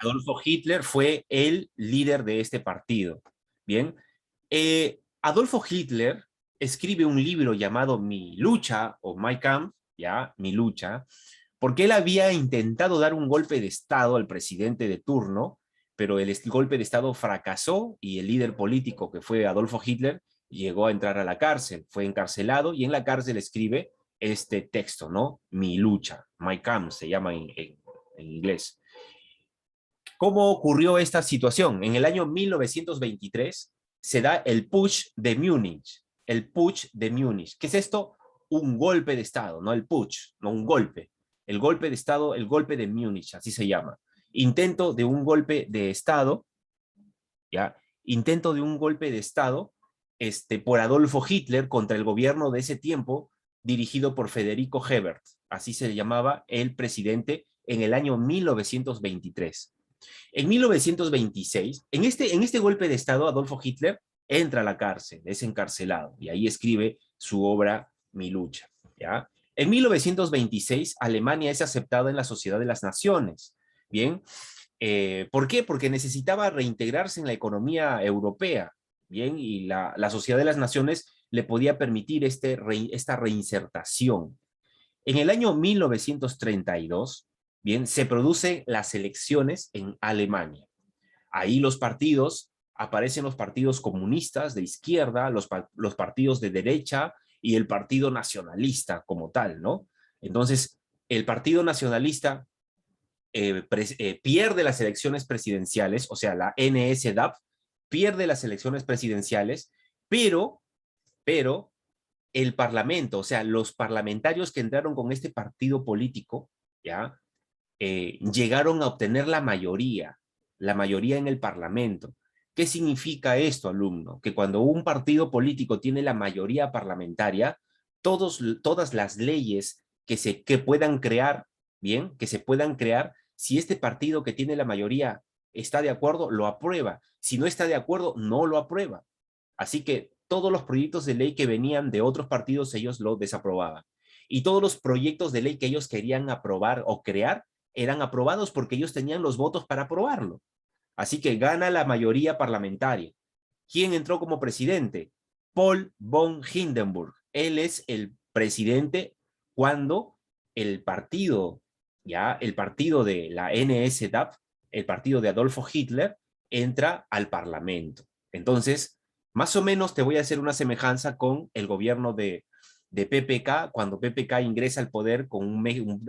Adolfo Hitler fue el líder de este partido. Bien, Adolfo Hitler escribe un libro llamado Mi lucha, o My Kampf, ya, Mi lucha, porque él había intentado dar un golpe de Estado al presidente de turno, pero el golpe de Estado fracasó y el líder político, que fue Adolfo Hitler, llegó a entrar a la cárcel, fue encarcelado y en la cárcel escribe este texto, ¿no? Mi lucha, My Kampf se llama en inglés. ¿Cómo ocurrió esta situación? En el año 1923 se da el Putsch de Múnich. El Putsch de Múnich. ¿Qué es esto? Un golpe de Estado, no el Putsch, no un golpe. El golpe de Estado, el golpe de Múnich, así se llama. Intento de un golpe de Estado, ¿ya? Intento de un golpe de Estado por Adolfo Hitler contra el gobierno de ese tiempo, dirigido por Federico Hebert. Así se llamaba el presidente en el año 1923. En 1926, en este golpe de Estado, Adolfo Hitler entra a la cárcel, es encarcelado, y ahí escribe su obra Mi lucha, ¿ya? En 1926, Alemania es aceptada en la Sociedad de las Naciones, ¿bien? ¿Por qué? Porque necesitaba reintegrarse en la economía europea, ¿bien? Y la Sociedad de las Naciones le podía permitir esta reinsertación. En el año 1932, bien, se producen las elecciones en Alemania. Ahí aparecen los partidos comunistas de izquierda, los partidos de derecha y el partido nacionalista como tal, ¿no? Entonces, el partido nacionalista pierde las elecciones presidenciales, o sea, la NSDAP pierde las elecciones presidenciales, pero el parlamento, o sea, los parlamentarios que entraron con este partido político, ¿ya? Llegaron a obtener la mayoría en el parlamento. ¿Qué significa esto, alumno? Que cuando un partido político tiene la mayoría parlamentaria, todas las leyes que puedan crear, bien, que se puedan crear, si este partido que tiene la mayoría está de acuerdo, lo aprueba. Si no está de acuerdo, no lo aprueba. Así que todos los proyectos de ley que venían de otros partidos, ellos lo desaprobaban. Y todos los proyectos de ley que ellos querían aprobar o crear, eran aprobados porque ellos tenían los votos para aprobarlo. Así que gana la mayoría parlamentaria. ¿Quién entró como presidente? Paul von Hindenburg. Él es el presidente cuando el partido, ya el partido de la NSDAP, el partido de Adolfo Hitler, entra al parlamento. Entonces, más o menos te voy a hacer una semejanza con el gobierno de PPK, cuando PPK ingresa al poder con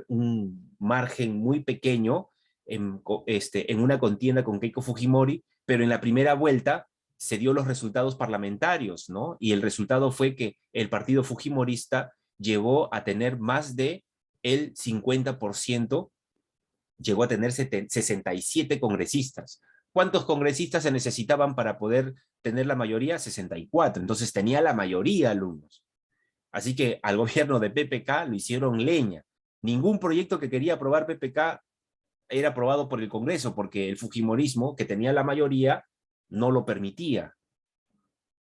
un margen muy pequeño en una contienda con Keiko Fujimori, pero en la primera vuelta se dio los resultados parlamentarios, ¿no? Y el resultado fue que el partido fujimorista llegó a tener más de el 50%, llegó a tener 67 congresistas. ¿Cuántos congresistas se necesitaban para poder tener la mayoría? 64. Entonces tenía la mayoría, alumnos. Así que al gobierno de PPK lo hicieron leña. Ningún proyecto que quería aprobar PPK era aprobado por el Congreso, porque el fujimorismo, que tenía la mayoría, no lo permitía.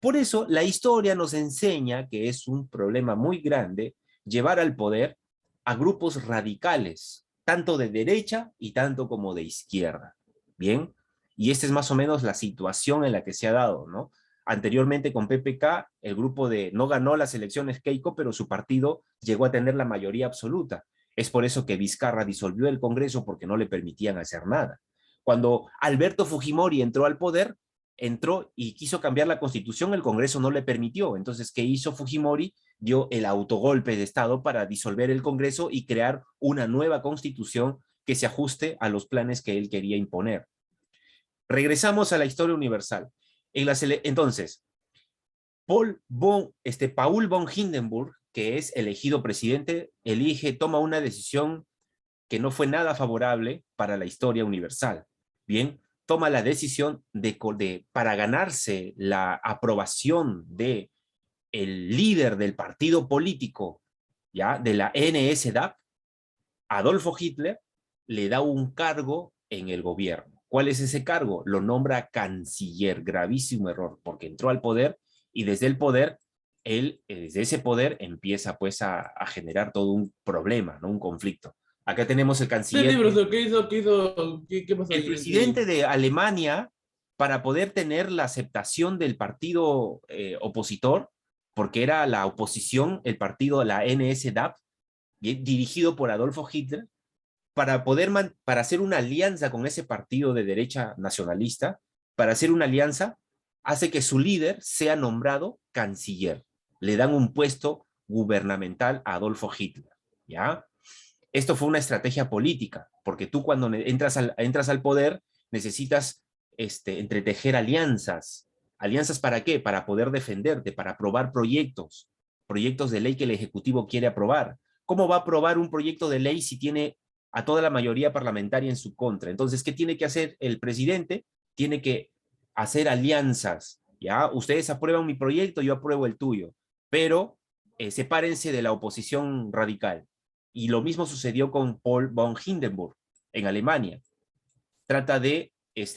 Por eso, la historia nos enseña que es un problema muy grande llevar al poder a grupos radicales, tanto de derecha y tanto como de izquierda. ¿Bien? Y esta es más o menos la situación en la que se ha dado, ¿no? Anteriormente con PPK, el grupo no ganó las elecciones Keiko, pero su partido llegó a tener la mayoría absoluta. Es por eso que Vizcarra disolvió el Congreso, porque no le permitían hacer nada. Cuando Alberto Fujimori entró al poder, entró y quiso cambiar la constitución, el Congreso no le permitió. Entonces, ¿qué hizo Fujimori? Dio el autogolpe de Estado para disolver el Congreso y crear una nueva constitución que se ajuste a los planes que él quería imponer. Regresamos a la historia universal. Entonces, Paul von Hindenburg, que es elegido presidente, toma una decisión que no fue nada favorable para la historia universal. Bien, toma la decisión para ganarse la aprobación de el líder del partido político, ¿ya? De la NSDAP, Adolfo Hitler, le da un cargo en el gobierno. ¿Cuál es ese cargo? Lo nombra canciller, gravísimo error, porque entró al poder y desde el poder, desde ese poder empieza pues a generar todo un problema, ¿no? Un conflicto. Acá tenemos el Sí, canciller, sí, profesor, ¿qué pasó el ahí? presidente de Alemania, para poder tener la aceptación del partido opositor, porque era la oposición, el partido, la NSDAP, dirigido por Adolfo Hitler, para hacer una alianza con ese partido de derecha nacionalista, para hacer una alianza, hace que su líder sea nombrado canciller. Le dan un puesto gubernamental a Adolfo Hitler, ¿ya? Esto fue una estrategia política, porque tú cuando entras al poder necesitas entretejer alianzas. ¿Alianzas para qué? Para poder defenderte, para aprobar proyectos de ley que el Ejecutivo quiere aprobar. ¿Cómo va a aprobar un proyecto de ley si tiene a toda la mayoría parlamentaria en su contra? Entonces, ¿qué tiene que hacer el presidente? Tiene que hacer alianzas, ¿ya? Ustedes aprueban mi proyecto, yo apruebo el tuyo, pero sepárense de la oposición radical. Y lo mismo sucedió con Paul von Hindenburg en Alemania. Trata de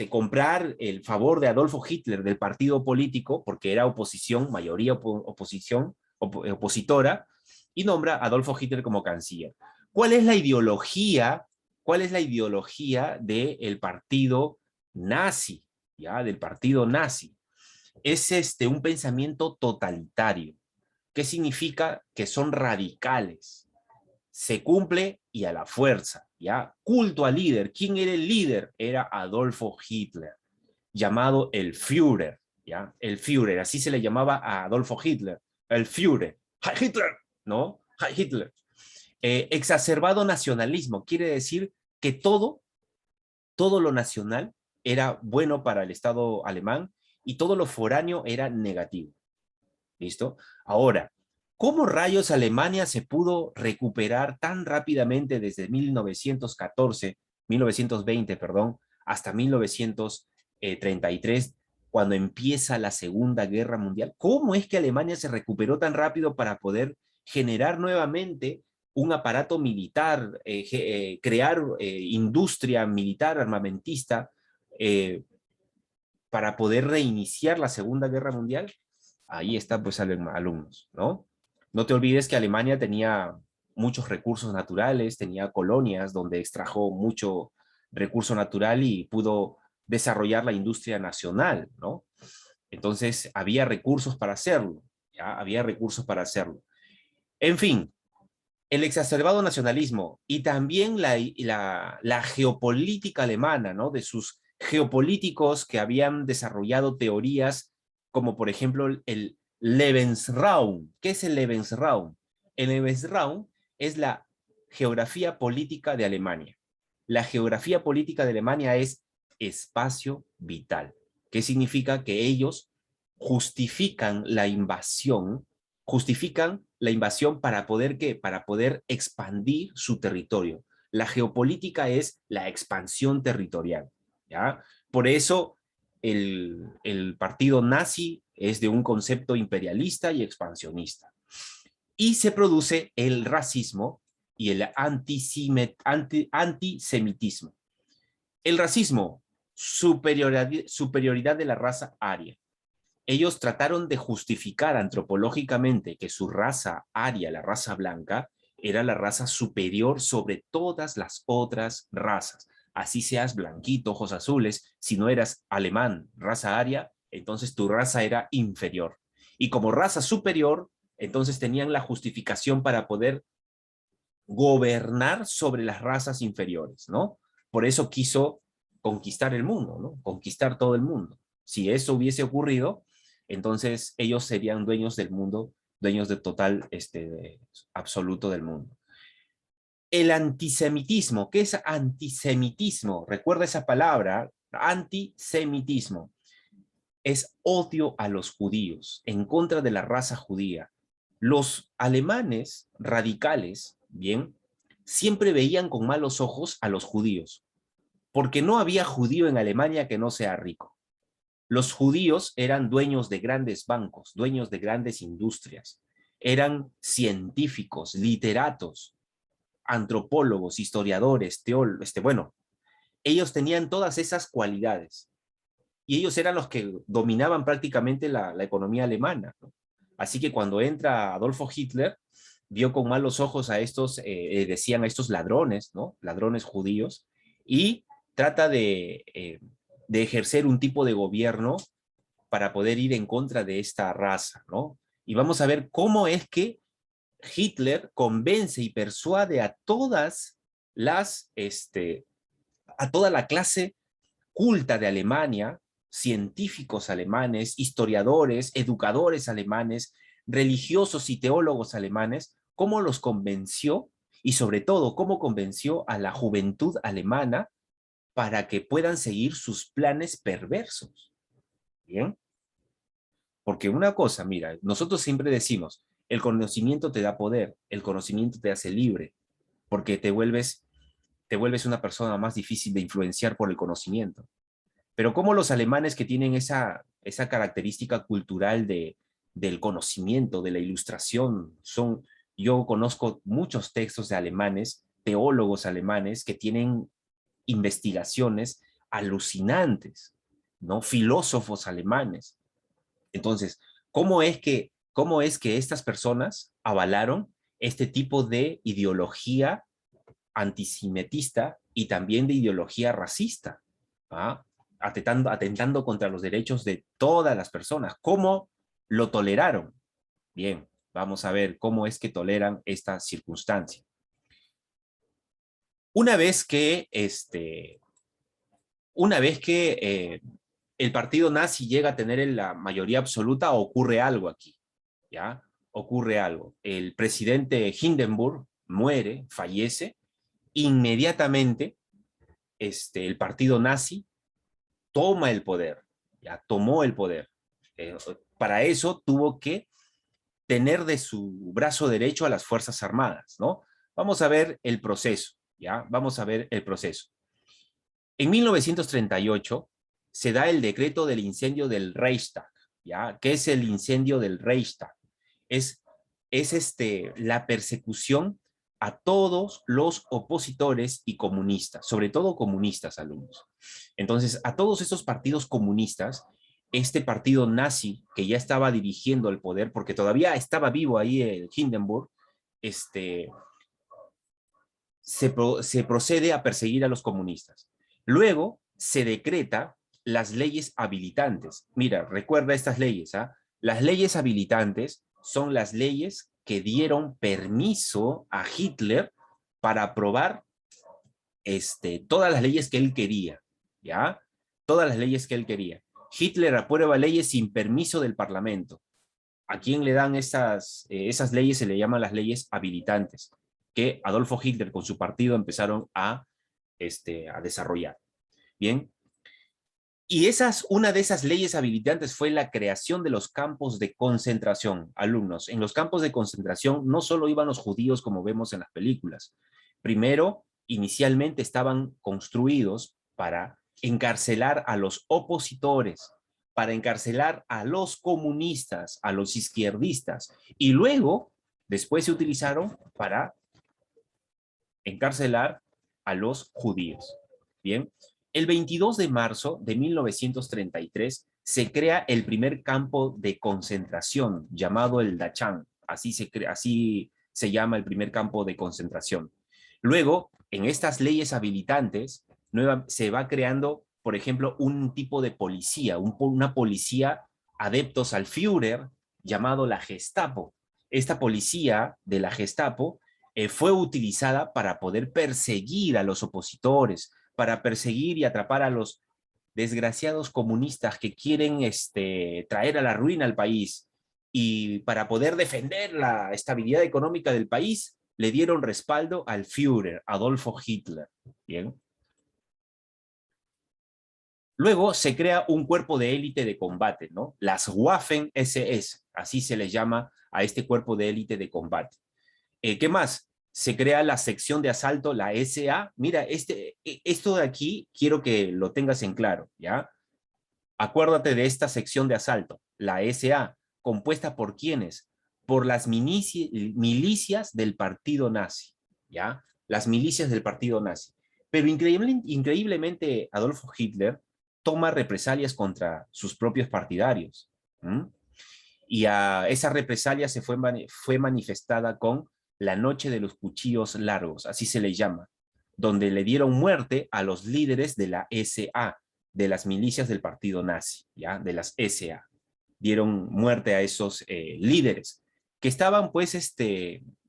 comprar el favor de Adolfo Hitler del partido político, porque era oposición, mayoría oposición, opositora, y nombra a Adolfo Hitler como canciller. ¿Cuál es la ideología? ¿Cuál es la ideología del partido nazi? ¿Ya? Del partido nazi. Es un pensamiento totalitario. ¿Qué significa? Que son radicales, se cumple y a la fuerza, ¿ya? Culto al líder. ¿Quién era el líder? Era Adolfo Hitler, llamado el Führer, ¿ya? El Führer, así se le llamaba a Adolfo Hitler, el Führer. ¡Heil Hitler! ¿No? ¡Heil Hitler! Exacerbado nacionalismo, quiere decir que todo lo nacional era bueno para el Estado alemán y todo lo foráneo era negativo. ¿Listo? Ahora, ¿cómo rayos Alemania se pudo recuperar tan rápidamente desde 1920, perdón, hasta 1933, cuando empieza la Segunda Guerra Mundial? ¿Cómo es que Alemania se recuperó tan rápido para poder generar nuevamente un aparato militar, crear industria militar armamentista eh, para poder reiniciar la Segunda Guerra Mundial? Ahí está, pues, alumnos, ¿no? No te olvides que Alemania tenía muchos recursos naturales, tenía colonias donde extrajo mucho recurso natural y pudo desarrollar la industria nacional, ¿no? Entonces, había recursos para hacerlo, ¿ya? Había recursos para hacerlo. En fin, el exacerbado nacionalismo y también la geopolítica alemana, ¿no? De sus geopolíticos que habían desarrollado teorías como, por ejemplo, el Lebensraum. ¿Qué es el Lebensraum? El Lebensraum es la geografía política de Alemania. La geografía política de Alemania es espacio vital. ¿Qué significa? Que ellos justifican la invasión, para poder, ¿qué? Para poder expandir su territorio. La geopolítica es la expansión territorial, ¿ya? Por eso el partido nazi es de un concepto imperialista y expansionista. Y se produce el racismo y el antisemitismo. El racismo, superioridad de la raza aria. Ellos trataron de justificar antropológicamente que su raza aria, la raza blanca, era la raza superior sobre todas las otras razas. Así seas blanquito, ojos azules, si no eras alemán, raza aria, entonces tu raza era inferior. Y como raza superior, entonces tenían la justificación para poder gobernar sobre las razas inferiores, ¿no? Por eso quiso conquistar el mundo, ¿no? Conquistar todo el mundo. Si eso hubiese ocurrido, entonces ellos serían dueños del mundo, dueños de total, absoluto del mundo. El antisemitismo, ¿qué es antisemitismo? Recuerda esa palabra, antisemitismo. Es odio a los judíos, en contra de la raza judía. Los alemanes radicales, bien, siempre veían con malos ojos a los judíos, porque no había judío en Alemania que no sea rico. Los judíos eran dueños de grandes bancos, dueños de grandes industrias, eran científicos, literatos, antropólogos, historiadores, teólogos, bueno, ellos tenían todas esas cualidades y ellos eran los que dominaban prácticamente la economía alemana, ¿no? Así que cuando entra Adolfo Hitler, vio con malos ojos a estos, decían a estos ladrones, ¿no? Ladrones judíos, y trata de ejercer un tipo de gobierno para poder ir en contra de esta raza, ¿no? Y vamos a ver cómo es que Hitler convence y persuade a todas a toda la clase culta de Alemania, científicos alemanes, historiadores, educadores alemanes, religiosos y teólogos alemanes, cómo los convenció y sobre todo cómo convenció a la juventud alemana para que puedan seguir sus planes perversos. ¿Bien? Porque una cosa, mira, nosotros siempre decimos, el conocimiento te da poder, el conocimiento te hace libre, porque te vuelves una persona más difícil de influenciar por el conocimiento. Pero como los alemanes que tienen esa característica cultural del conocimiento, de la ilustración, yo conozco muchos textos de alemanes, teólogos alemanes, que tienen investigaciones alucinantes, ¿no? Filósofos alemanes. Entonces, cómo es que estas personas avalaron este tipo de ideología antisemitista y también de ideología racista? ¿Ah? Atentando contra los derechos de todas las personas. ¿Cómo lo toleraron? Bien, vamos a ver cómo es que toleran esta circunstancia. Una vez que, el partido nazi llega a tener la mayoría absoluta, ocurre algo aquí, ¿ya? Ocurre algo. El presidente Hindenburg muere, fallece, inmediatamente el partido nazi toma el poder, ya tomó el poder. Para eso tuvo que tener de su brazo derecho a las Fuerzas Armadas, ¿no? Vamos a ver el proceso, ¿ya? Vamos a ver el proceso. En 1938 se da el decreto del incendio del Reichstag, ¿ya? ¿Qué es el incendio del Reichstag? Es, la persecución a todos los opositores y comunistas, sobre todo comunistas, alumnos. Entonces, a todos estos partidos comunistas, este partido nazi que ya estaba dirigiendo el poder, porque todavía estaba vivo ahí el Hindenburg, este, se procede a perseguir a los comunistas. Luego se decreta las leyes habilitantes. Mira, recuerda estas leyes, ¿ah? Las leyes habilitantes son las leyes que dieron permiso a Hitler para aprobar todas las leyes que él quería, ¿ya? Todas las leyes que él quería. Hitler aprueba leyes sin permiso del Parlamento. ¿A quién le dan esas leyes? Se le llaman las leyes habilitantes, que Adolfo Hitler con su partido empezaron a desarrollar. Bien. Y una de esas leyes habilitantes fue la creación de los campos de concentración. Alumnos, en los campos de concentración no solo iban los judíos como vemos en las películas. Primero, inicialmente estaban construidos para encarcelar a los opositores, para encarcelar a los comunistas, a los izquierdistas, y luego, después se utilizaron para encarcelar a los judíos. Bien, el 22 de marzo de 1933 se crea el primer campo de concentración llamado el Dachau. Así se llama el primer campo de concentración. Luego, en estas leyes habilitantes, se va creando, por ejemplo, un tipo de policía, una policía adeptos al Führer llamado la Gestapo. Esta policía de la Gestapo fue utilizada para poder perseguir a los opositores, para perseguir y atrapar a los desgraciados comunistas que quieren traer a la ruina al país. Y para poder defender la estabilidad económica del país, le dieron respaldo al Führer, Adolfo Hitler. Bien. Luego se crea un cuerpo de élite de combate, ¿no? Las Waffen-SS, así se les llama a este cuerpo de élite de combate. ¿Qué más? Se crea la sección de asalto, la SA. Mira, esto de aquí quiero que lo tengas en claro, ¿ya? Acuérdate de esta sección de asalto, la SA, compuesta por ¿quiénes? Por las milicias del partido nazi, ¿ya? Las milicias del partido nazi. Pero increíblemente, Adolfo Hitler toma represalias contra sus propios partidarios. ¿Mm? Y esa represalia fue manifestada con la noche de los cuchillos largos, así se le llama, donde le dieron muerte a los líderes de la SA, de las milicias del partido nazi, ¿ya? De las SA. Dieron muerte a esos líderes, que estaban pues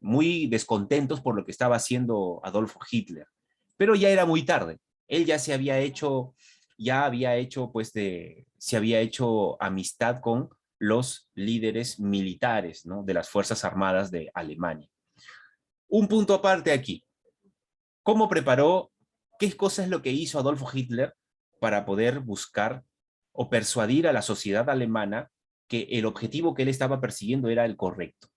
muy descontentos por lo que estaba haciendo Adolfo Hitler. Pero ya era muy tarde. Él se había hecho amistad con los líderes militares, ¿no? De las Fuerzas Armadas de Alemania. Un punto aparte aquí. ¿Cómo preparó, qué cosa es lo que hizo Adolfo Hitler para poder buscar o persuadir a la sociedad alemana que el objetivo que él estaba persiguiendo era el correcto?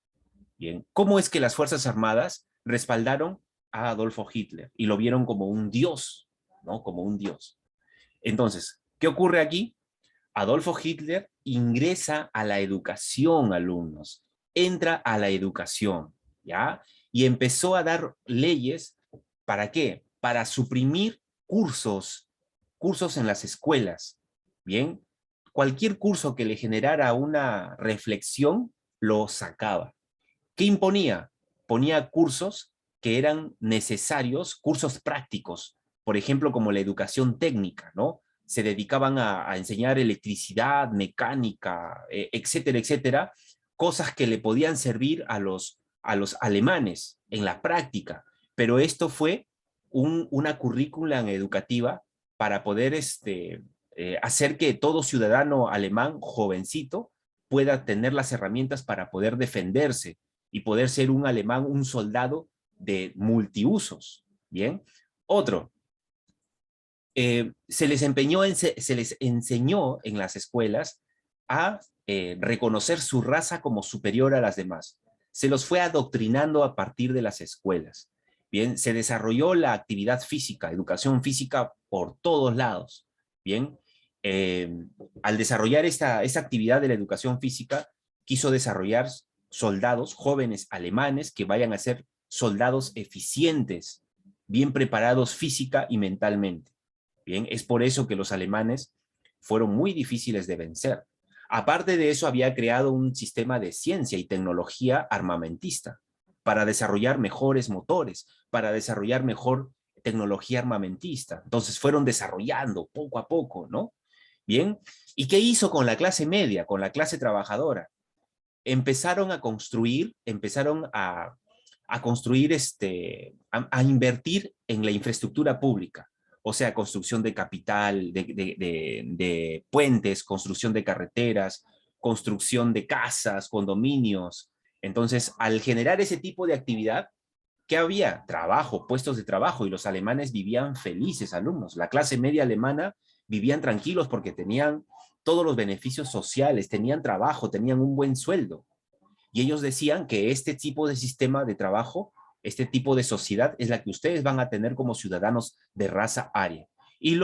Bien, ¿cómo es que las Fuerzas Armadas respaldaron a Adolfo Hitler y lo vieron como un dios, ¿no? Como un dios. Entonces, ¿qué ocurre aquí? Adolfo Hitler ingresa a la educación, alumnos, entra a la educación, ¿ya? Y empezó a dar leyes, ¿para qué? Para suprimir cursos en las escuelas, ¿bien? Cualquier curso que le generara una reflexión, lo sacaba. ¿Qué imponía? Ponía cursos que eran necesarios, cursos prácticos, por ejemplo, como la educación técnica, ¿no? Se dedicaban a enseñar electricidad, mecánica, etcétera, etcétera, cosas que le podían servir a los alemanes en la práctica. Pero esto fue una currícula educativa para poder hacer que todo ciudadano alemán jovencito pueda tener las herramientas para poder defenderse y poder ser un alemán, un soldado de multiusos. Bien. Otro, se les enseñó en las escuelas a reconocer su raza como superior a las demás. Se los fue adoctrinando a partir de las escuelas. Bien, se desarrolló la actividad física, educación física por todos lados. Bien, al desarrollar esta actividad de la educación física, quiso desarrollar soldados jóvenes alemanes que vayan a ser soldados eficientes, bien preparados física y mentalmente. Bien, es por eso que los alemanes fueron muy difíciles de vencer. Aparte de eso, había creado un sistema de ciencia y tecnología armamentista para desarrollar mejores motores, para desarrollar mejor tecnología armamentista. Entonces fueron desarrollando poco a poco, ¿no? Bien, ¿y qué hizo con la clase media, con la clase trabajadora? Empezaron a construir, a invertir en la infraestructura pública, o sea, construcción de capital, de puentes, construcción de carreteras, construcción de casas, condominios. Entonces, al generar ese tipo de actividad, ¿qué había? Trabajo, puestos de trabajo, y los alemanes vivían felices, alumnos. La clase media alemana vivían tranquilos porque tenían todos los beneficios sociales, tenían trabajo, tenían un buen sueldo. Y ellos decían que este tipo de sistema de trabajo, este tipo de sociedad es la que ustedes van a tener como ciudadanos de raza aria. Y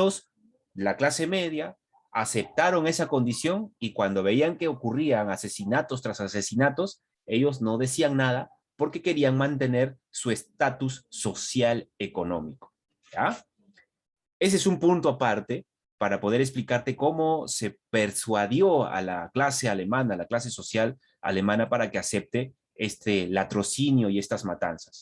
la clase media, aceptaron esa condición y cuando veían que ocurrían asesinatos tras asesinatos, ellos no decían nada porque querían mantener su estatus social económico. ¿Ya? Ese es un punto aparte para poder explicarte cómo se persuadió a la clase alemana, a la clase social alemana para que acepte este latrocinio y estas matanzas.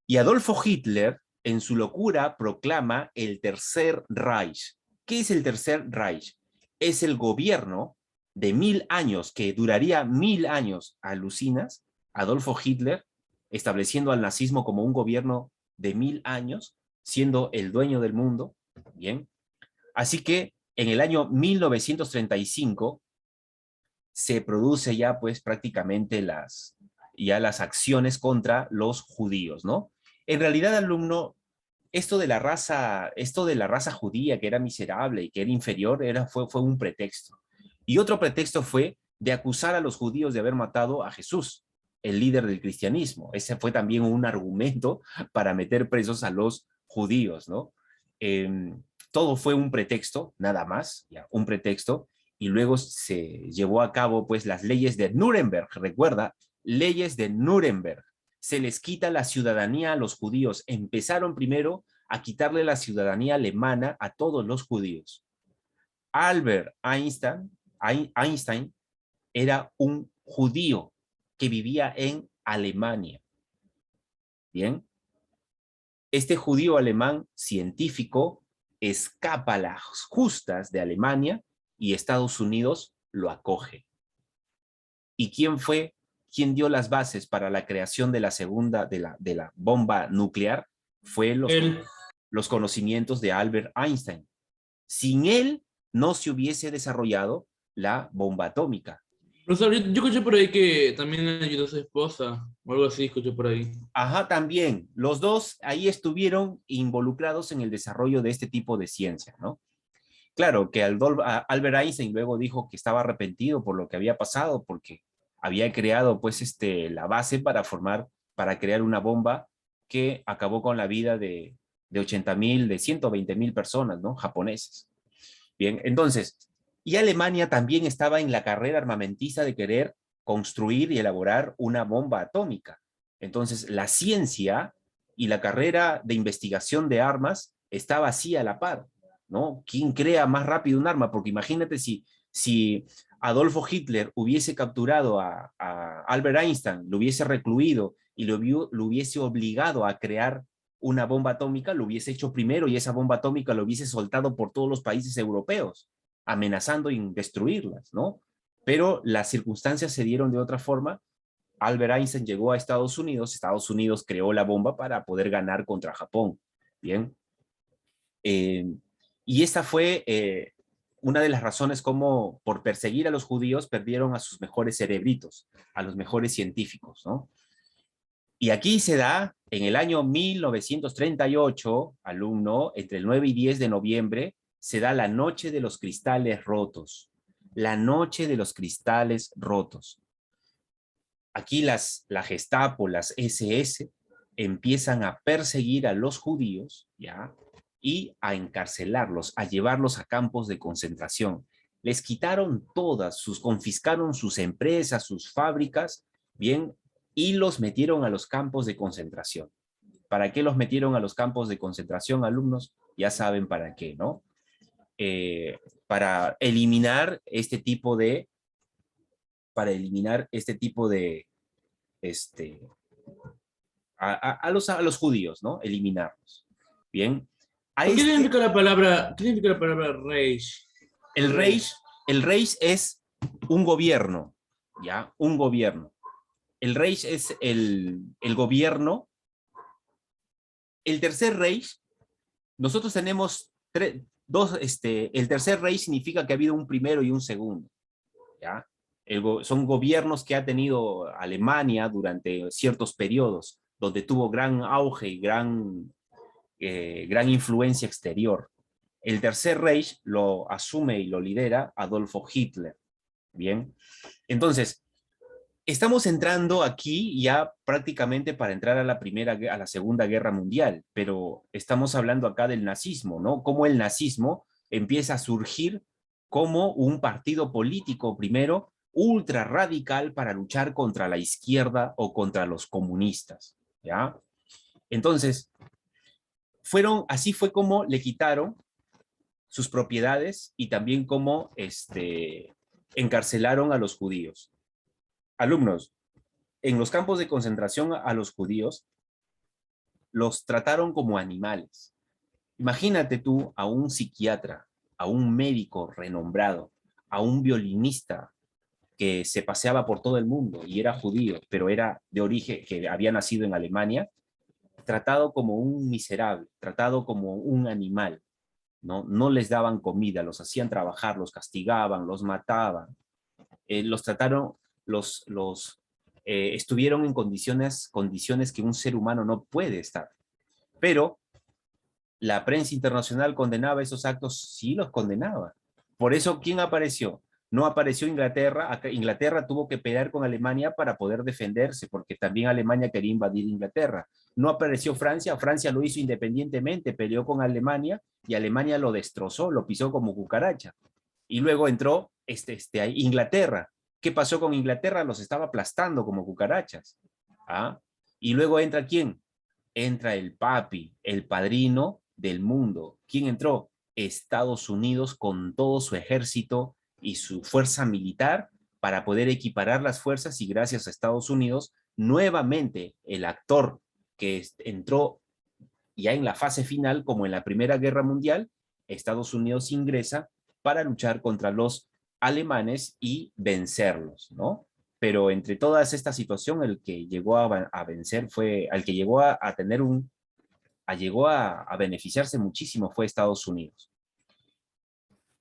Y Adolfo Hitler, en su locura, proclama el Tercer Reich. ¿Qué es el Tercer Reich? Es el gobierno de 1000 años, que duraría 1000 años, alucinas, Adolfo Hitler, estableciendo al nazismo como un gobierno de 1000 años, siendo el dueño del mundo. Bien. Así que en el año 1935 se produce ya pues prácticamente las acciones contra los judíos, ¿no? En realidad, alumno, esto de la raza judía que era miserable y que era inferior fue un pretexto. Y otro pretexto fue de acusar a los judíos de haber matado a Jesús, el líder del cristianismo. Ese fue también un argumento para meter presos a los judíos, ¿no? Todo fue un pretexto, nada más, ya, un pretexto, y luego se llevó a cabo pues las leyes de Nuremberg, recuerda, leyes de Nuremberg. Se les quita la ciudadanía a los judíos. Empezaron primero a quitarle la ciudadanía alemana a todos los judíos. Albert Einstein era un judío que vivía en Alemania. Bien, este judío alemán científico escapa a las justas de Alemania y Estados Unidos lo acoge. ¿Y quién fue? ¿Quién dio las bases para la creación de la segunda, de la bomba nuclear? Fue Él. los conocimientos de Albert Einstein. Sin él no se hubiese desarrollado la bomba atómica. No sé, yo escuché por ahí que también ayudó a su esposa, o algo así, escuché por ahí. Ajá, también. Los dos ahí estuvieron involucrados en el desarrollo de este tipo de ciencia, ¿no? Claro que Albert Einstein luego dijo que estaba arrepentido por lo que había pasado, porque había creado pues la base para crear una bomba que acabó con la vida de 80.000, de 120.000 personas, ¿no? Japoneses. Bien, entonces, y Alemania también estaba en la carrera armamentista de querer construir y elaborar una bomba atómica. Entonces, la ciencia y la carrera de investigación de armas estaba así a la par, ¿no? ¿Quién crea más rápido un arma? Porque imagínate si Adolfo Hitler hubiese capturado a Albert Einstein, lo hubiese recluido y lo hubiese obligado a crear una bomba atómica, lo hubiese hecho primero y esa bomba atómica lo hubiese soltado por todos los países europeos, amenazando en destruirlas, ¿no? Pero las circunstancias se dieron de otra forma. Albert Einstein llegó a Estados Unidos creó la bomba para poder ganar contra Japón, ¿bien? Eh, y esta fue una de las razones como por perseguir a los judíos perdieron a sus mejores cerebritos, a los mejores científicos, ¿no? Y aquí se da, en el año 1938, alumno, entre el 9 y 10 de noviembre, se da la Noche de los Cristales Rotos. La Noche de los Cristales Rotos. Aquí la Gestapo, las SS, empiezan a perseguir a los judíos, ¿ya? Y a encarcelarlos, a llevarlos a campos de concentración. Les quitaron todas, confiscaron sus empresas, sus fábricas, bien, y los metieron a los campos de concentración. ¿Para qué los metieron a los campos de concentración, alumnos? Ya saben para qué, ¿no? Para eliminar este tipo de, este, a los judíos, ¿no? Eliminarlos. Bien. A ¿Qué este, significa la palabra, qué significa la palabra Reich? O el Reich. Reich, el Reich es un gobierno, ¿ya? Un gobierno. El Reich es el gobierno. El tercer Reich, nosotros tenemos dos, el tercer Reich significa que ha habido un primero y un segundo, ¿ya? Son gobiernos que ha tenido Alemania durante ciertos periodos, donde tuvo gran auge y gran influencia exterior. El Tercer Reich lo asume y lo lidera Adolfo Hitler. Bien, entonces, estamos entrando aquí ya prácticamente para entrar a la Segunda Guerra Mundial, pero estamos hablando acá del nazismo, ¿no? Cómo el nazismo empieza a surgir como un partido político primero ultra radical para luchar contra la izquierda o contra los comunistas, ¿ya? Entonces, así fue como le quitaron sus propiedades y también como encarcelaron a los judíos. Alumnos, en los campos de concentración a los judíos los trataron como animales. Imagínate tú a un psiquiatra, a un médico renombrado, a un violinista que se paseaba por todo el mundo y era judío, pero era de origen, que había nacido en Alemania, tratado como un miserable, tratado como un animal, ¿no? No les daban comida, los hacían trabajar, los castigaban, los mataban, los trataron, estuvieron en condiciones que un ser humano no puede estar. Pero la prensa internacional condenaba esos actos, sí los condenaba. Por eso, ¿quién apareció? No apareció Inglaterra. Inglaterra tuvo que pelear con Alemania para poder defenderse, porque también Alemania quería invadir Inglaterra. No apareció Francia. Francia lo hizo independientemente, peleó con Alemania y Alemania lo destrozó, lo pisó como cucaracha. Y luego entró Inglaterra. ¿Qué pasó con Inglaterra? Los estaba aplastando como cucarachas. ¿Ah? Y luego entra ¿quién? Entra el papi, el padrino del mundo. ¿Quién entró? Estados Unidos con todo su ejército y su fuerza militar para poder equiparar las fuerzas y gracias a Estados Unidos, nuevamente el actor que entró ya en la fase final, como en la Primera Guerra Mundial, Estados Unidos ingresa para luchar contra los alemanes y vencerlos, ¿no? Pero entre todas esta situación, el que llegó a vencer fue, al que llegó a tener llegó a beneficiarse muchísimo fue Estados Unidos.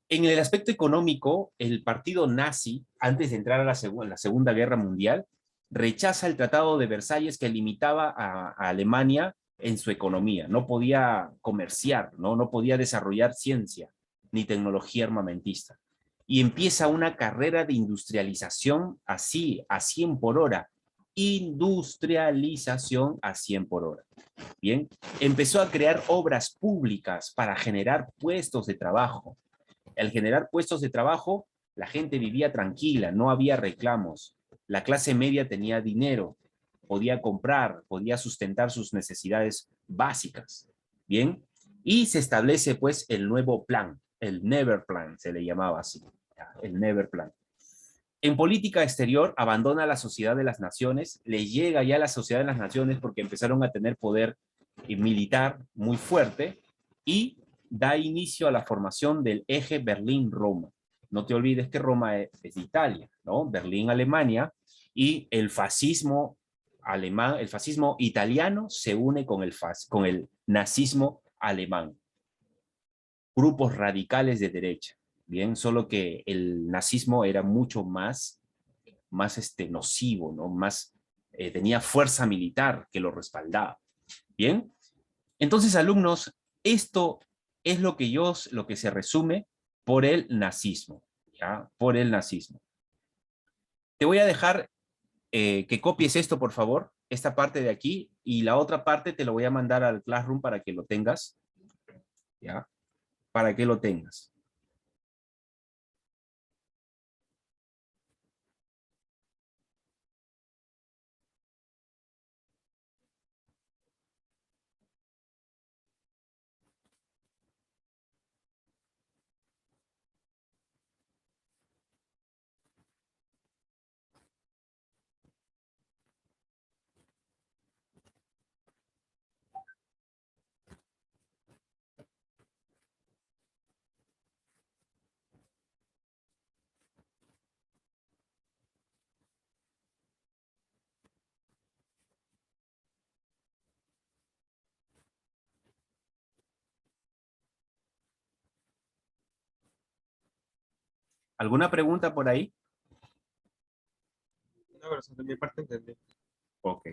En el aspecto económico, el partido nazi, antes de entrar a la Segunda Guerra Mundial, rechaza el Tratado de Versalles que limitaba a Alemania en su economía. No podía comerciar, no podía desarrollar ciencia ni tecnología armamentista. Y empieza una carrera de industrialización así, a 100 por hora. Industrialización a 100 por hora. Bien, empezó a crear obras públicas para generar puestos de trabajo. Al generar puestos de trabajo, la gente vivía tranquila, no había reclamos. La clase media tenía dinero, podía comprar, podía sustentar sus necesidades básicas. Bien, y se establece pues el nuevo plan, el Never Plan, se le llamaba así, el Never Plan. En política exterior abandona la Sociedad de las Naciones, le llega ya a la Sociedad de las Naciones porque empezaron a tener poder militar muy fuerte y da inicio a la formación del eje Berlín-Roma. No te olvides que Roma es Italia, ¿no? Berlín, Alemania, y el fascismo alemán, el fascismo italiano se une con el nazismo alemán. Grupos radicales de derecha, bien, solo que el nazismo era mucho más nocivo, ¿no? Tenía fuerza militar que lo respaldaba. Bien, entonces, alumnos, esto es lo que se resume por el nazismo, ¿ya? Por el nazismo. Te voy a dejar que copies esto, por favor, esta parte de aquí, y la otra parte te lo voy a mandar al Classroom para que lo tengas, ¿ya? Para que lo tengas. ¿Alguna pregunta por ahí? No, pero de mi parte entendí. Ok.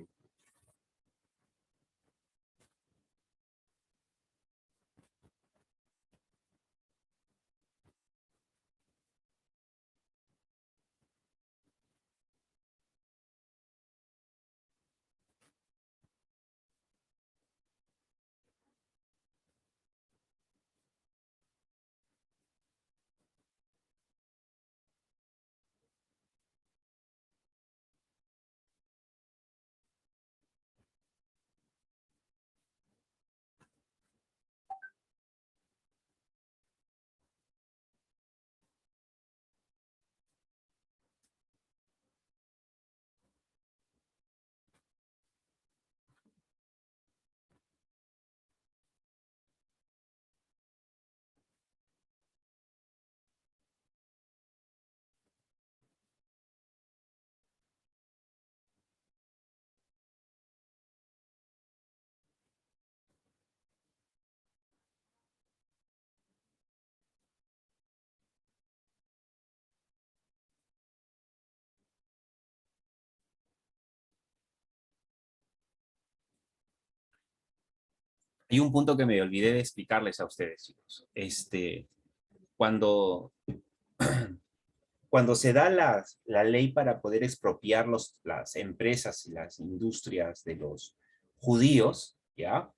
Hay un punto que me olvidé de explicarles a ustedes, chicos. Cuando, cuando se da la ley para poder expropiar las empresas y las industrias de los judíos, ¿ya?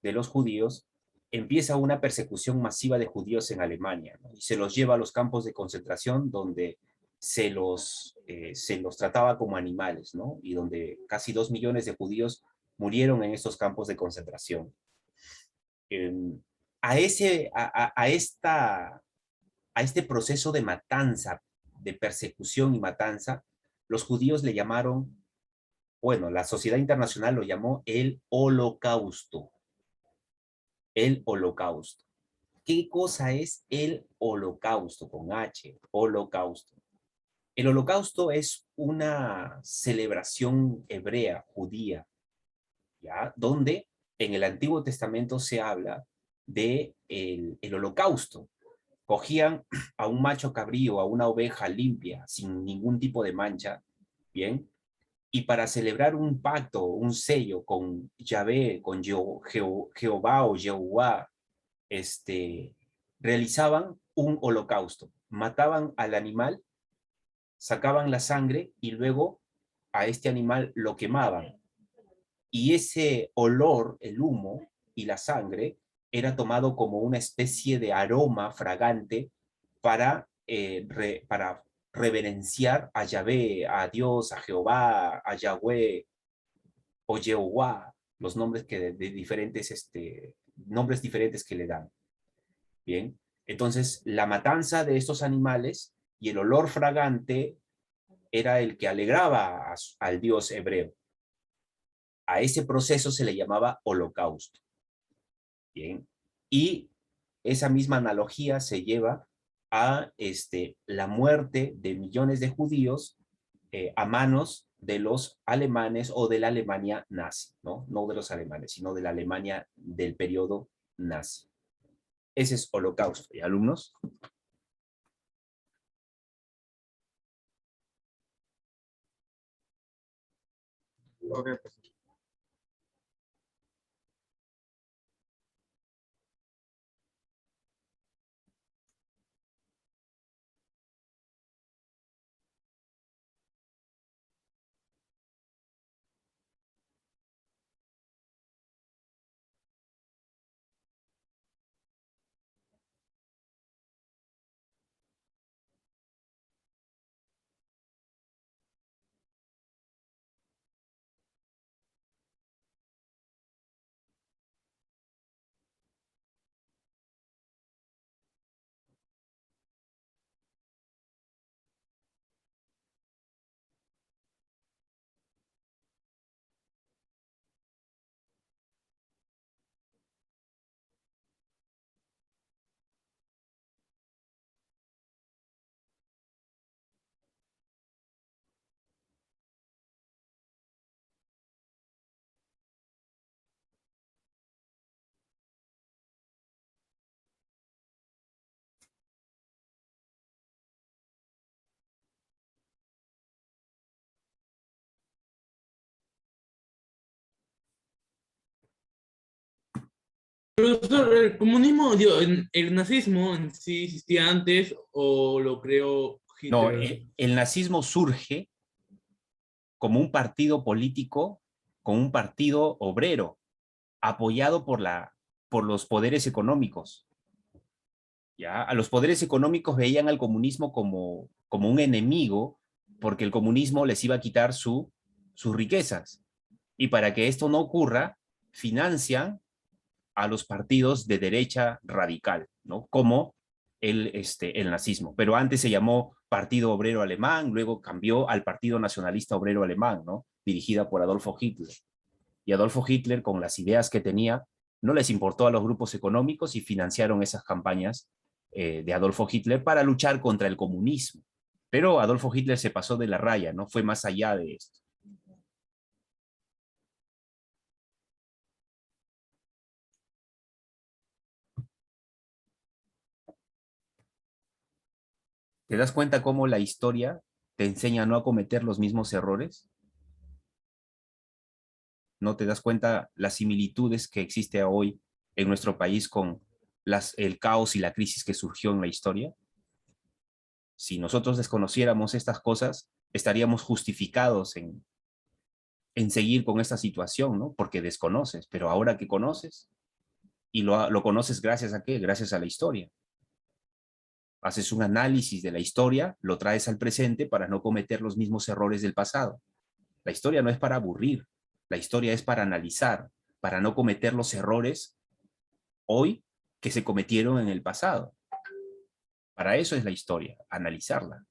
De los judíos, empieza una persecución masiva de judíos en Alemania, ¿no? Y se los lleva a los campos de concentración donde se los trataba como animales, ¿no? Y donde casi 2 millones de judíos murieron en estos campos de concentración. Eh, a este proceso de matanza, de persecución y matanza, los judíos le llamaron Bueno, la sociedad internacional lo llamó el Holocausto. El Holocausto. ¿Qué cosa es el Holocausto? Con H, Holocausto. El Holocausto es una celebración hebrea, judía, ¿ya? Donde en el Antiguo Testamento se habla de el Holocausto. Cogían a un macho cabrío, a una oveja limpia, sin ningún tipo de mancha, ¿bien? Y para celebrar un pacto, un sello con Yahvé, con Jehová o Jehová, realizaban un holocausto. Mataban al animal, sacaban la sangre y luego a este animal lo quemaban. Y ese olor, el humo y la sangre, era tomado como una especie de aroma fragante para reverenciar a Yahvé, a Dios, a Jehová, a Yahweh o Jehová, los nombres que de diferentes, nombres diferentes que le dan. Bien, entonces la matanza de estos animales y el olor fragante era el que alegraba al Dios hebreo. A ese proceso se le llamaba holocausto. Bien, y esa misma analogía se lleva a la muerte de millones de judíos a manos de los alemanes o de la Alemania nazi, ¿no? No de los alemanes, sino de la Alemania del periodo nazi. Ese es holocausto. ¿Y alumnos? Ok, pues. Profesor, ¿el comunismo, digo, el nazismo en sí existía antes o lo creó No, Hitler? el nazismo surge como un partido político, como un partido obrero, apoyado por los poderes económicos. ¿Ya? A los poderes económicos veían al comunismo como un enemigo porque el comunismo les iba a quitar sus riquezas. Y para que esto no ocurra, financian a los partidos de derecha radical, ¿no? Como el nazismo. Pero antes se llamó Partido Obrero Alemán, luego cambió al Partido Nacionalista Obrero Alemán, ¿no? Dirigida por Adolfo Hitler. Y Adolfo Hitler, con las ideas que tenía, no les importó a los grupos económicos y financiaron esas campañas de Adolfo Hitler para luchar contra el comunismo. Pero Adolfo Hitler se pasó de la raya, ¿no? Fue más allá de esto. ¿Te das cuenta cómo la historia te enseña a no a cometer los mismos errores? ¿No te das cuenta las similitudes que existe hoy en nuestro país con el caos y la crisis que surgió en la historia? Si nosotros desconociéramos estas cosas, estaríamos justificados en seguir con esta situación, ¿no? Porque desconoces, pero ahora que conoces, y lo conoces gracias a qué? Gracias a la historia. Haces un análisis de la historia, lo traes al presente para no cometer los mismos errores del pasado. La historia no es para aburrir, la historia es para analizar, para no cometer los errores hoy que se cometieron en el pasado. Para eso es la historia, analizarla.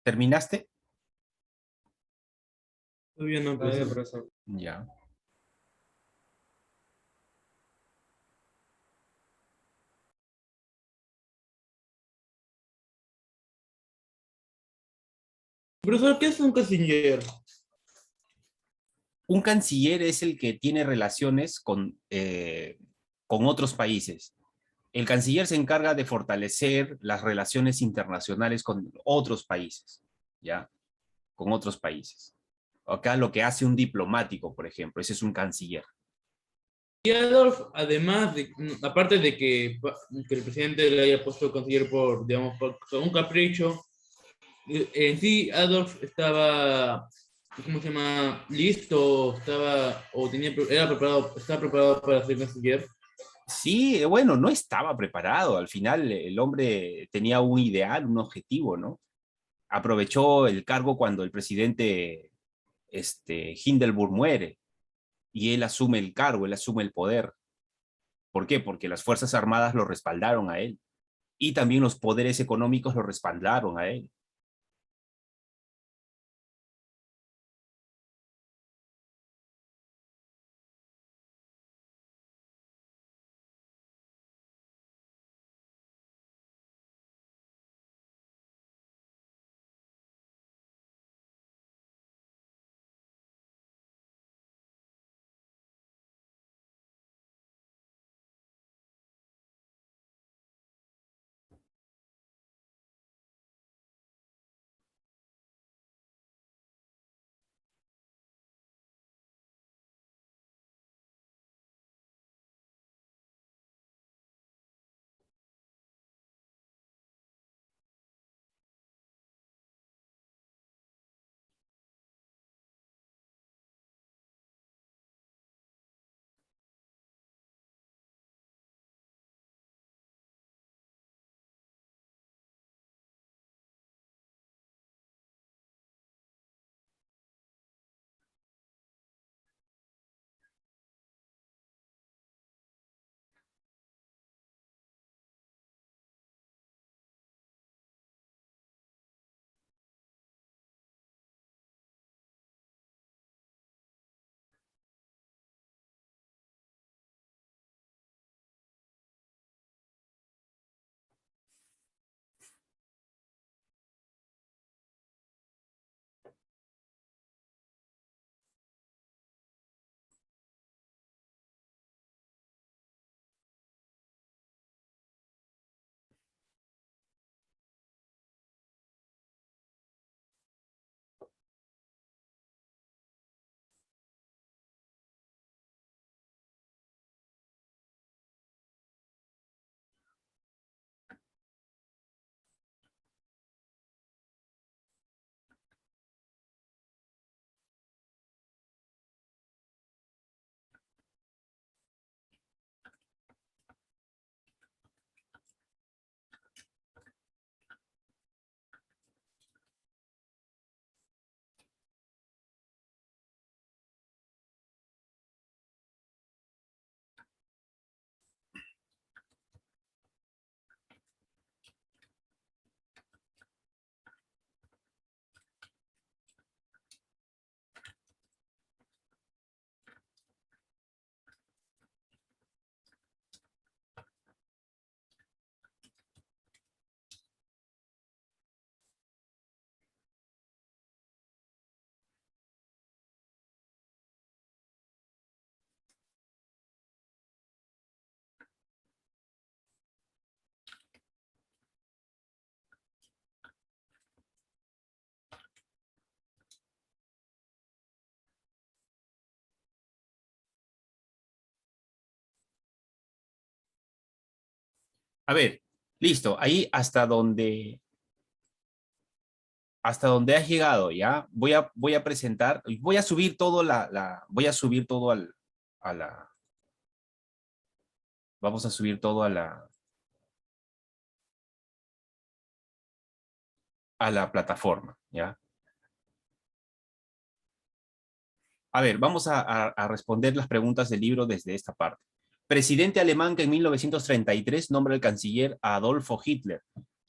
¿Terminaste? Todavía no, Todavía, profesor. profesor. Ya. Profesor, ¿qué es un canciller? Un canciller es el que tiene relaciones con otros países. El canciller se encarga de fortalecer las relaciones internacionales con otros países, ¿ya? Con otros países. Acá lo que hace un diplomático, por ejemplo, ese es un canciller. Y Adolf, además de, aparte de que el presidente le haya puesto canciller por, digamos, por un capricho, en sí Adolf estaba, ¿cómo se llama? Listo, estaba, o tenía, era preparado, estaba preparado para ser canciller. Sí, bueno, no estaba preparado. Al final el hombre tenía un ideal, un objetivo, ¿no? Aprovechó el cargo cuando el presidente Hindenburg muere y él asume el cargo, él asume el poder. ¿Por qué? Porque las Fuerzas Armadas lo respaldaron a él y también los poderes económicos lo respaldaron a él. A ver, listo, ahí hasta donde has llegado, ¿ya? Voy a presentar, voy a subir todo voy a subir todo a la, vamos a subir todo a la plataforma, ¿ya? A ver, vamos a responder las preguntas del libro desde esta parte. Presidente alemán que en 1933 nombra al canciller a Adolfo Hitler.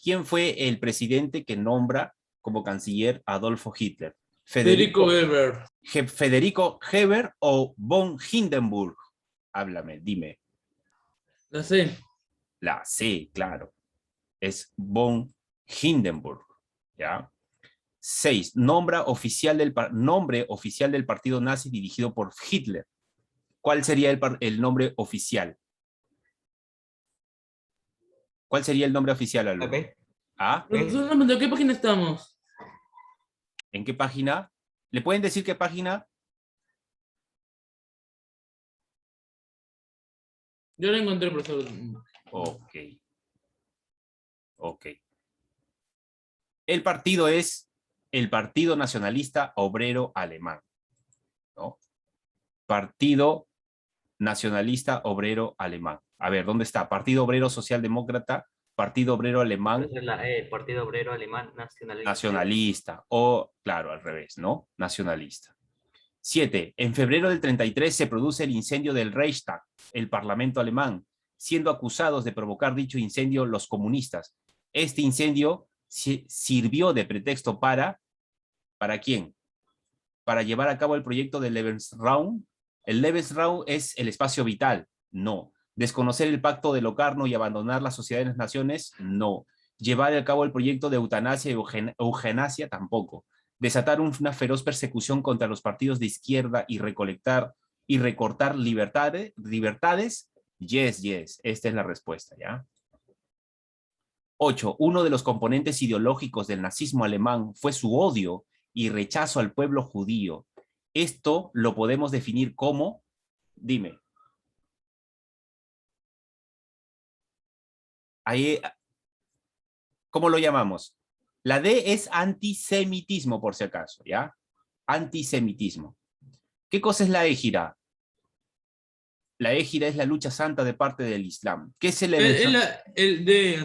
¿Quién fue el presidente que nombra como canciller Adolfo Hitler? Federico Weber. Federico Heber o von Hindenburg. Háblame, dime. La C. La C, claro. Es von Hindenburg. ¿Ya? 6. Nombre oficial del partido nazi dirigido por Hitler. ¿Cuál sería el nombre oficial? ¿Cuál sería el nombre oficial, alumno? B. ¿Ah? Profesor, ¿de qué página estamos? ¿En qué página? ¿Le pueden decir qué página? Yo la encontré, profesor. Ok. Ok. El partido es el Partido Nacionalista Obrero Alemán, ¿no? Partido Nacionalista Obrero Alemán. A ver, ¿dónde está? Partido Obrero Socialdemócrata, Partido Obrero Alemán Esa es la E, Partido Obrero Alemán Nacionalista. Nacionalista, o, claro, al revés, ¿no? Nacionalista. 7. En febrero del 33 se produce el incendio del Reichstag, el Parlamento alemán, siendo acusados de provocar dicho incendio los comunistas. Este incendio sirvió de pretexto ¿para quién? Para llevar a cabo el proyecto del Lebensraum. ¿El Lebensraum es el espacio vital? No. ¿Desconocer el pacto de Locarno y abandonar la sociedad de las naciones? No. ¿Llevar a cabo el proyecto de eutanasia y eugenasia? Tampoco. ¿Desatar una feroz persecución contra los partidos de izquierda y recortar libertades? Yes, yes. Esta es la respuesta, ¿ya? 8. Uno de los componentes ideológicos del nazismo alemán fue su odio y rechazo al pueblo judío. Esto lo podemos definir como, dime. Ahí, ¿cómo lo llamamos? La D es antisemitismo, por si acaso, ¿ya? Antisemitismo. ¿Qué cosa es la égira? La égira es la lucha santa de parte del Islam. ¿Qué es El de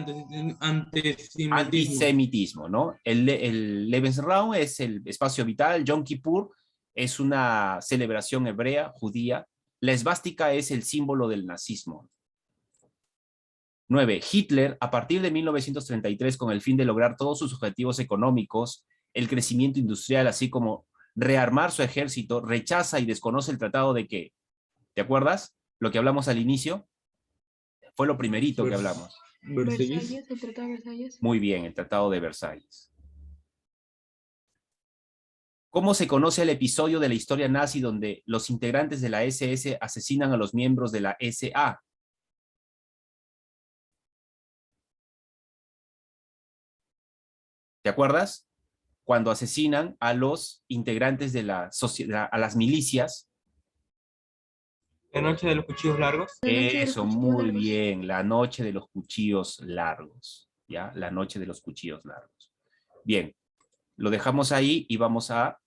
antisemitismo. Antisemitismo, ¿no? El Lebensraum es el espacio vital. Yom Kippur es una celebración hebrea, judía. La esvástica es el símbolo del nazismo. 9. Hitler, a partir de 1933, con el fin de lograr todos sus objetivos económicos, el crecimiento industrial, así como rearmar su ejército, rechaza y desconoce el tratado de ¿qué? ¿Te acuerdas? Lo que hablamos al inicio fue lo primerito que hablamos. Versalles. El Tratado de Versalles. Muy bien, el Tratado de Versalles. ¿Cómo se conoce el episodio de la historia nazi donde los integrantes de la SS asesinan a los miembros de la SA? ¿Te acuerdas? Cuando asesinan a los integrantes de la sociedad, a las milicias. La noche de los cuchillos largos. Eso, muy bien. La noche de los cuchillos largos. ¿Ya? La noche de los cuchillos largos. Bien. Lo dejamos ahí y vamos a